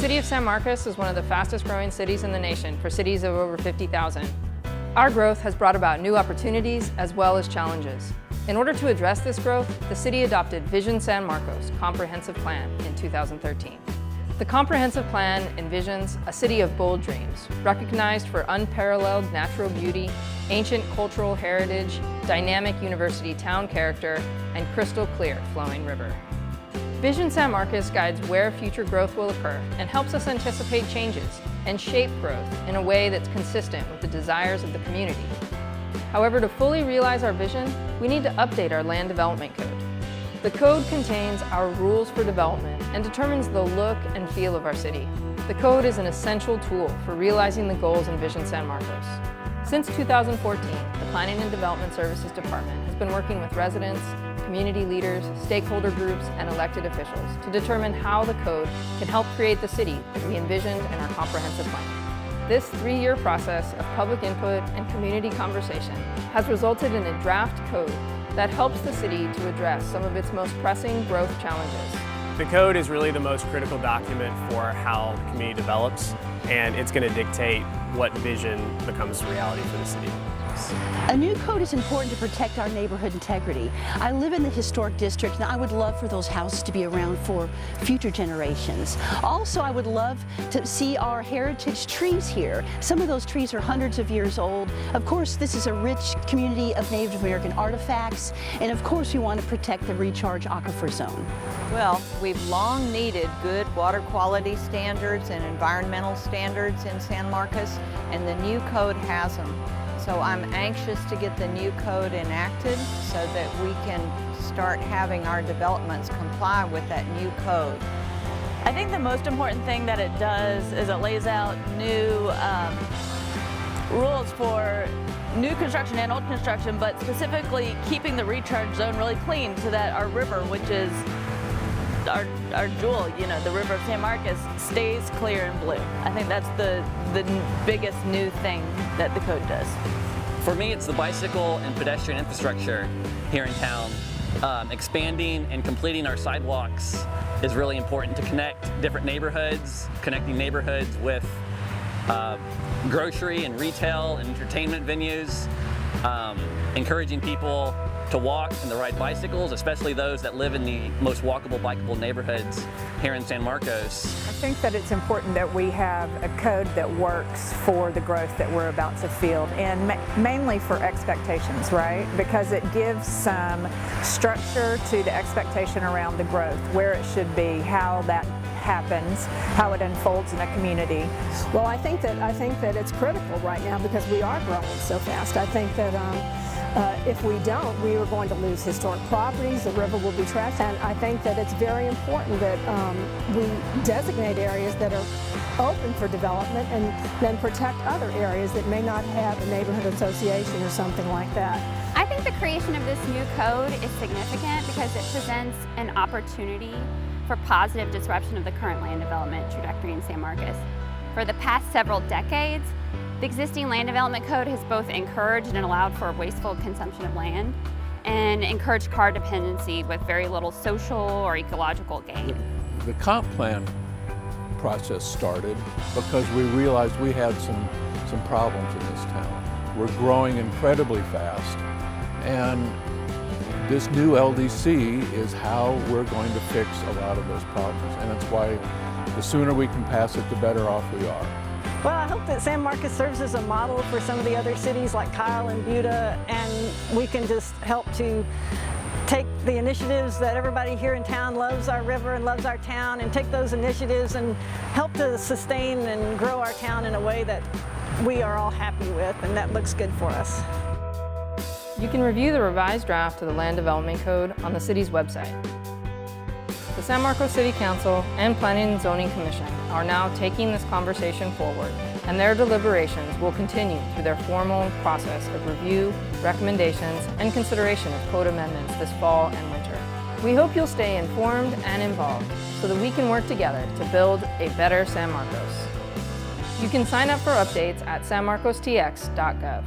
city of San Marcos is one of the fastest growing cities in the nation for cities of over 50,000. Our growth has brought about new opportunities as well as challenges. In order to address this growth, the city adopted Vision San Marcos Comprehensive Plan in 2013. The comprehensive plan envisions a city of bold dreams, recognized for unparalleled natural beauty, ancient cultural heritage, dynamic university town character, and crystal clear flowing river. Vision San Marcos guides where future growth will occur and helps us anticipate changes and shape growth in a way that's consistent with the desires of the community. However, to fully realize our vision, we need to update our land development code. The code contains our rules for development and determines the look and feel of our city. The code is an essential tool for realizing the goals in Vision San Marcos. Since 2014, the Planning and Development Services Department has been working with residents, community leaders, stakeholder groups, and elected officials to determine how the code can help create the city that we envisioned in our comprehensive plan. This 3-year process of public input and community conversation has resulted in a draft code that helps the city to address some of its most pressing growth challenges. The code is really the most critical document for how the community develops, and it's going to dictate what vision becomes reality for the city. A new code is important to protect our neighborhood integrity. I live in the historic district and I would love for those houses to be around for future generations. Also, I would love to see our heritage trees here. Some of those trees are hundreds of years old. Of course, this is a rich community of Native American artifacts, and of course we want to protect the recharge aquifer zone. Well, we've long needed good water quality standards and environmental standards in San Marcos, and the new code has them. So I'm anxious to get the new code enacted so that we can start having our developments comply with that new code. I think the most important thing that it does is it lays out new rules for new construction and old construction, but specifically keeping the recharge zone really clean so that our river, which is our jewel, you know, the river of San Marcos, stays clear and blue. I think that's the biggest new thing that the code does. For me, it's the bicycle and pedestrian infrastructure here in town. Expanding and completing our sidewalks is really important to connect different neighborhoods, connecting neighborhoods with grocery and retail and entertainment venues, encouraging people to walk and to ride bicycles, especially those that live in the most walkable, bikeable neighborhoods here in San Marcos. I think that it's important that we have a code that works for the growth that we're about to field, and mainly for expectations, right? Because it gives some structure to the expectation around the growth, where it should be, how that happens, how it unfolds in a community. Well, I think that it's critical right now because we are growing so fast. I think that if we don't, we are going to lose historic properties, the river will be trashed, and I think that it's very important that we designate areas that are open for development and then protect other areas that may not have a neighborhood association or something like that. I think the creation of this new code is significant because it presents an opportunity for positive disruption of the current land development trajectory in San Marcos. For the past several decades, the existing land development code has both encouraged and allowed for wasteful consumption of land and encouraged car dependency with very little social or ecological gain. The comp plan process started because we realized we had some problems in this town. We're growing incredibly fast, and this new LDC is how we're going to fix a lot of those problems, and that's why the sooner we can pass it, the better off we are. Well, I hope that San Marcos serves as a model for some of the other cities like Kyle and Buda, and we can just help to take the initiatives that everybody here in town loves our river and loves our town, and take those initiatives and help to sustain and grow our town in a way that we are all happy with, and that looks good for us. You can review the revised draft of the Land Development Code on the city's website. The San Marcos City Council and Planning and Zoning Commission are now taking this conversation forward, and their deliberations will continue through their formal process of review, recommendations, and consideration of code amendments this fall and winter. We hope you'll stay informed and involved so that we can work together to build a better San Marcos. You can sign up for updates at sanmarcostx.gov.